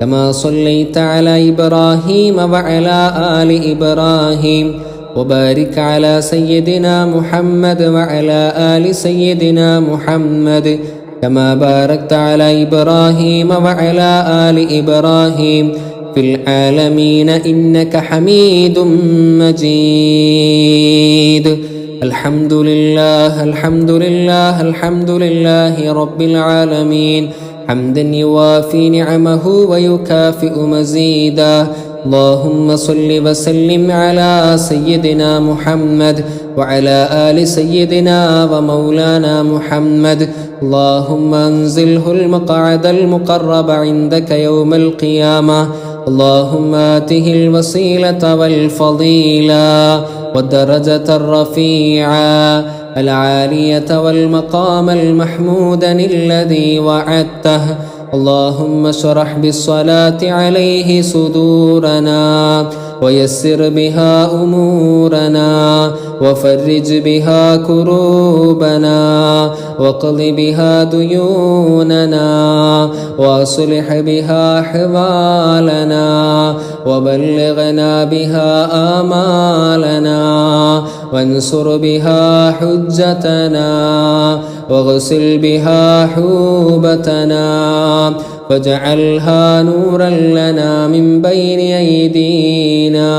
كما صليت على إبراهيم وعلى آل إبراهيم وبارك على سيدنا محمد وعلى آل سيدنا محمد كما باركت على إبراهيم وعلى آل إبراهيم في العالمين إنك حميد مجيد. الحمد لله الحمد لله الحمد لله رب العالمين حمدا يوافي نعمه ويكافئ مزيدا. اللهم صل وسلم على سيدنا محمد وعلى آل سيدنا ومولانا محمد. اللهم انزله المقعد المقرب عندك يوم القيامة. اللهم آته الوسيلة والفضيلة والدرجة الرفيعة العالية والمقام المحمود الذي وعدته. اللهم اشرح بالصلاة عليه صدورنا ويسر بها أمورنا وفرج بها كروبنا واقض بها ديوننا واصلح بها حوالنا وبلغنا بها آمالنا وانصر بها حجتنا واغسل بها حوبتنا واجعلها نورا لنا من بين أيدينا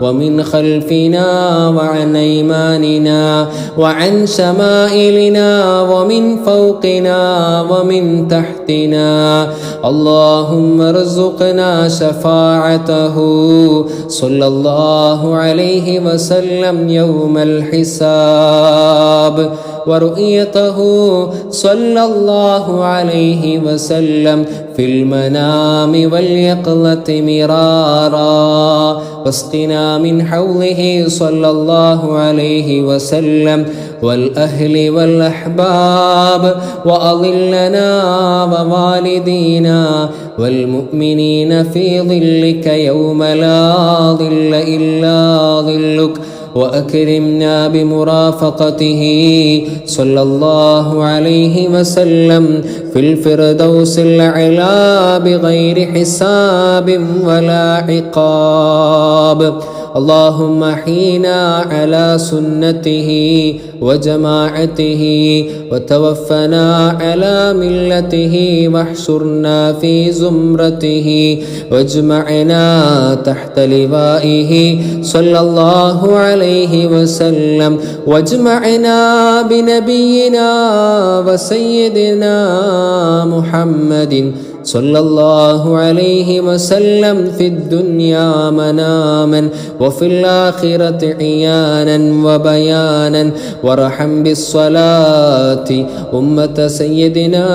ومن خلفنا وعن أيماننا وعن شمائلنا ومن فوقنا ومن تحتنا. اللهم ارزقنا شفاعته صلى الله عليه وسلم يوم الحساب ورؤيته صلى الله عليه وسلم في المنام واليقظة مرارا واسقنا من حوضه صلى الله عليه وسلم والأهل والأحباب وأظلنا ووالدينا والمؤمنين في ظلك يوم لا ظل إلا ظلك وأكرمنا بمرافقته صلى الله عليه وسلم في الفردوس الأعلى بغير حساب ولا عقاب. اللهم احينا على سنته وجماعته وتوفنا على ملته واحشرنا في زمرته واجمعنا تحت لوائه صلى الله عليه وسلم واجمعنا بنبينا وسيدنا محمد صلى الله عليه وسلم في الدنيا مناما وفي الآخرة عيانا وبيانا. وارحم بالصلاة أمة سيدنا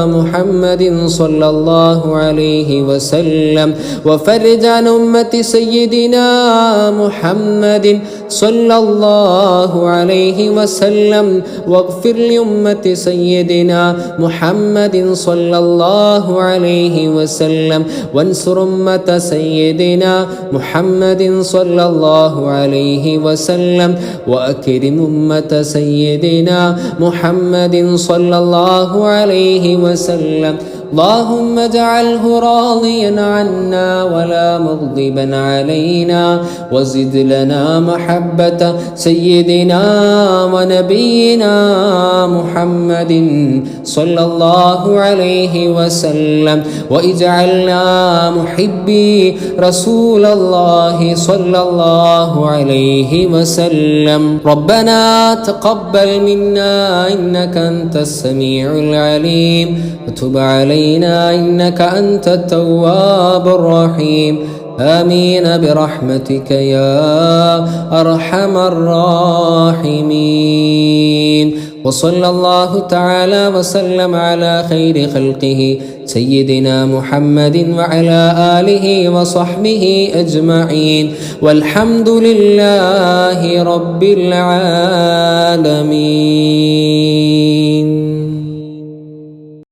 محمد صلى الله عليه وسلم وفرج عن أمة سيدنا محمد صلى الله عليه وسلم واغفر لأمة سيدنا محمد صلى الله عليه وسلم وانصر أمة سيدنا محمد صلى الله عليه وسلم وأكرم أمة سيدنا محمد صلى الله عليه وسلم. اللهم اجعله راضيا عنا ولا مغضبا علينا وزد لنا محبة سيدنا ونبينا محمد صلى الله عليه وسلم واجعلنا محبي رسول الله صلى الله عليه وسلم. ربنا تقبل منا إنك أنت السميع العليم وتب علينا إنك أنت التواب الرحيم. آمين برحمتك يا أرحم الراحمين. وصلى الله تعالى وسلم على خير خلقه سيدنا محمد وعلى آله وصحبه أجمعين والحمد لله رب العالمين.